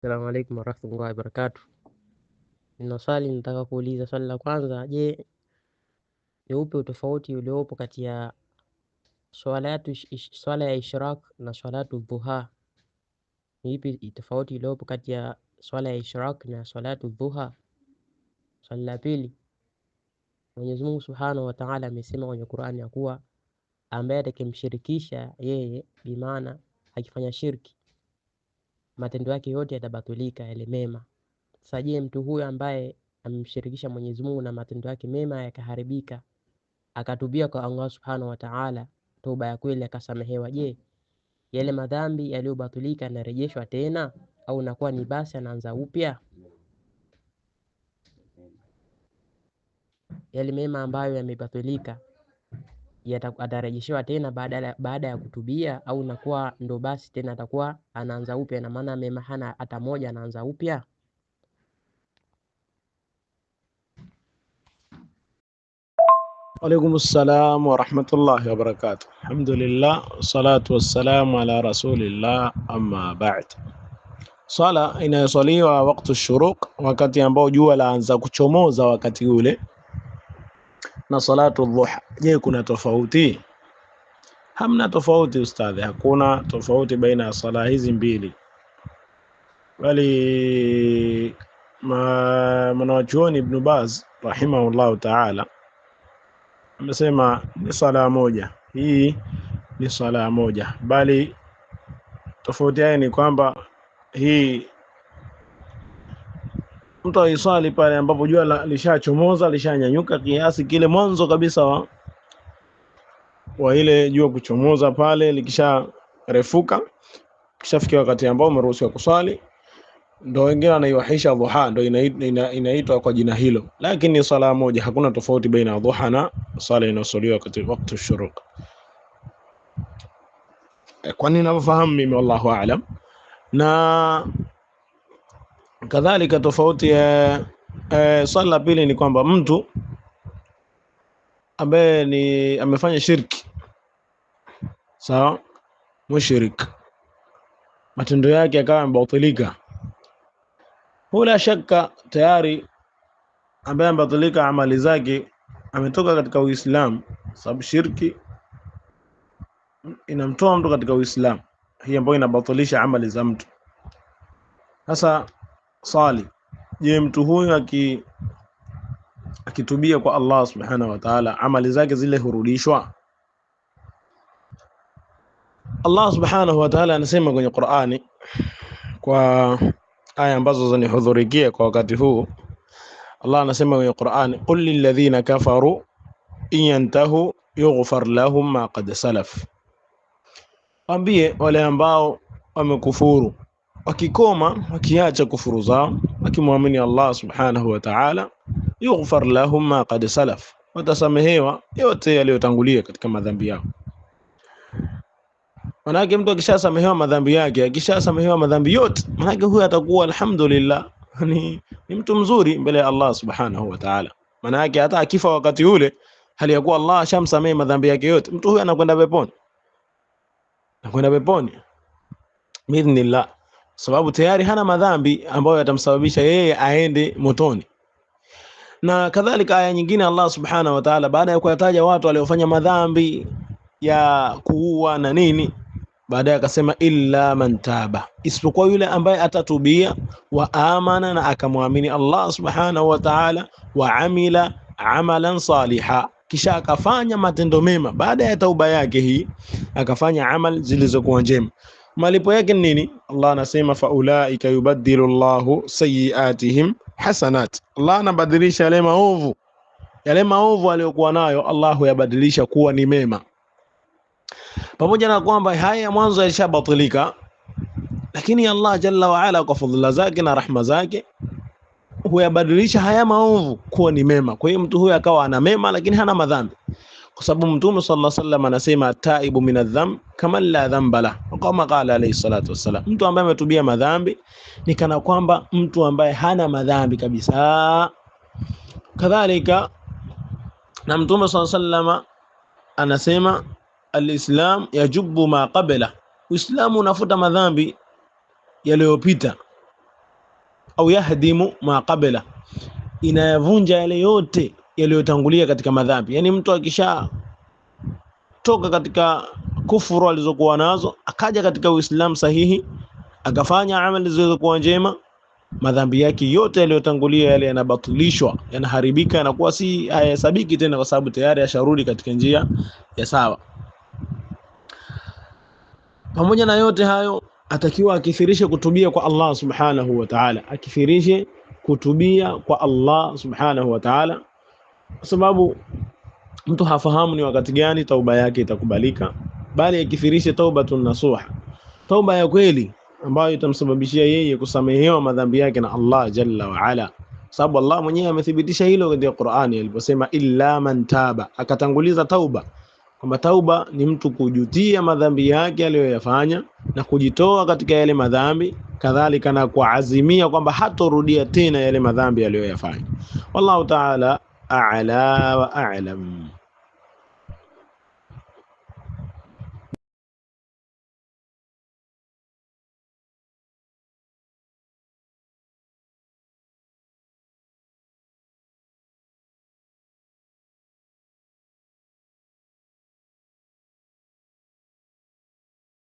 Assalamu alaikum warahmatullahi wabarakatuh. Nina swali nataka kuuliza. Swali la kwanza, je, ni upi utofauti uliopo kati ya swala ya ishraq na swalatu dhuha? Ni ipi tofauti iliyopo kati ya swala ya ishraq na swalatu dhuha? Swali la pili, Mwenyezi Mungu Subhanahu wa Ta'ala amesema kwenye Qur'ani ya kuwa ambaye atakimshirikisha yeye, bimaana akifanya shirki, matendo yake yote yatabatulika, yale mema. Sasa je, mtu huyu ambaye amemshirikisha Mwenyezi Mungu na matendo yake mema yakaharibika, akatubia kwa Allah Subhanahu wa Ta'ala, toba ya kweli, akasamehewa, je, yale madhambi yaliyobatulika yanarejeshwa tena au nakuwa ni basi anaanza upya? Yale mema ambayo yamebatulika atarejeshewa tena baada ya kutubia, au nakuwa ndo basi tena atakuwa anaanza upya, na maana mema hana hata moja, anaanza upya? Waalaikum assalam wa rahmatullahi wa barakatuh. Alhamdulillah, salatu wassalamu ala rasulillah, amma ba'd. Swala inayoswaliwa wakati shuruq, wakati ambao jua laanza kuchomoza wakati ule, na salatu dhuha, je, kuna tofauti? Hamna tofauti ustadhi, hakuna tofauti baina ya sala hizi mbili, bali mwanachuoni Ibn Baz rahimahullahu ta'ala amesema ni sala moja, hii ni sala moja, bali tofauti yake ni kwamba hii mtu aiswali pale ambapo jua lishachomoza, lishanyanyuka kiasi kile mwanzo kabisa wa ile jua kuchomoza pale, likisha refuka, kishafikia wakati ambao umeruhusiwa kuswali, ndio wengine wanaiwahisha dhuha, ndio inaitwa kwa jina hilo, lakini ni sala moja, hakuna tofauti baina dhuha na sala inayoswaliwa wakati shuruq. Kwa nini nafahamu mimi, wallahu aalam. Na kadhalika tofauti ya swala pili ni kwamba mtu ambaye amefanya shirki, sawa, mushrik, matendo yake yakawa yamebatilika, hula shaka tayari ambaye amebatilika amali zake ametoka katika Uislamu, sababu shirki inamtoa mtu katika Uislamu, hii ambayo inabatilisha amali za mtu. Sasa swali, je, mtu huyu akitubia kwa Allah Subhanahu wa Ta'ala, amali zake zile hurudishwa? Allah Subhanahu wa Ta'ala anasema kwenye Qur'ani, kwa aya ambazo zanihudhurikia kwa wakati huu, Allah anasema kwenye Qur'ani, qul lilladhina kafaru in yantahu yughfar lahum ma qad salaf, ambie wale ambao wamekufuru, wakikoma, wakiacha kufuru zao, wakimwamini Allah Subhanahu wa Ta'ala, yughfar lahum ma qad salaf, watasamehewa yote yaliyotangulia katika madhambi yao. Manake mtu akishasamehewa madhambi yake, akishasamehewa madhambi yote, manake huyu atakuwa alhamdulillah ni mtu mzuri mbele ya Allah Subhanahu wa Ta'ala. Manake hata akifa wakati ule hali ya kuwa Allah ashamsamehe madhambi yake yote, mtu huyu anakwenda peponi, biidhnillah, sababu tayari hana madhambi ambayo yatamsababisha yeye aende motoni. Na kadhalika aya nyingine, Allah Subhanahu wa Ta'ala baada ya kuyataja watu waliofanya madhambi ya kuua na nini, baadaye akasema illa man taba, isipokuwa yule ambaye atatubia, wa amana, na akamwamini Allah Subhanahu wa Ta'ala, wa amila amalan saliha, kisha akafanya matendo mema baada ya tauba yake hii, akafanya amal zilizokuwa njema. Malipo yake nini? Allah anasema fa ulaika yubaddilu Allahu sayiatihim hasanat, Allah anabadilisha yale maovu aliyokuwa nayo, Allah huyabadilisha kuwa ni mema. Pamoja na kwamba haya mwanzo yalishabatilika, lakini Allah jalla wa ala kwa fadhila zake na rahma zake huyabadilisha haya maovu kuwa ni mema. Kwa hiyo mtu huyu akawa ana mema lakini hana madhambi, kwa sababu Mtume sallallahu alaihi wasallam anasema taibu minadh-dhanb kama la dhanba la, kama qala alayhi salatu wassalam, mtu ambaye ametubia madhambi ni kana kwamba mtu ambaye hana madhambi kabisa. Kadhalika na Mtume sallallahu alaihi wasallam anasema alislam yajubu ma qabla, Uislamu unafuta madhambi yaliyopita. au yahdimu ma qabla, inayavunja yale yote yaliyotangulia katika madhambi. Yani mtu akisha toka katika kufuru alizokuwa nazo akaja katika Uislamu sahihi akafanya amali zilizokuwa njema, madhambi yake yote yaliyotangulia yale yanabatilishwa, yanaharibika, yanakuwa si hayasabiki tena, kwa sababu tayari asharudi katika njia ya sawa. Pamoja na yote hayo, atakiwa akithirishe kutubia kwa Allah subhanahu wa ta'ala, akithirishe kutubia kwa Allah subhanahu wa ta'ala, kwa sababu mtu hafahamu ni wakati gani tauba yake itakubalika, bali akithirishe taubatun nasuha, tauba ya kweli ambayo itamsababishia yeye kusamehewa madhambi yake na Allah jalla wa ala, sababu Allah mwenyewe amethibitisha hilo katika Qur'ani aliposema illa man taba, akatanguliza tauba, kwamba tauba ni mtu kujutia madhambi yake aliyoyafanya na kujitoa katika yale madhambi, kadhalika na kuazimia kwamba hatorudia tena yale madhambi aliyoyafanya. Wallahu ta'ala a'la wa a'lam.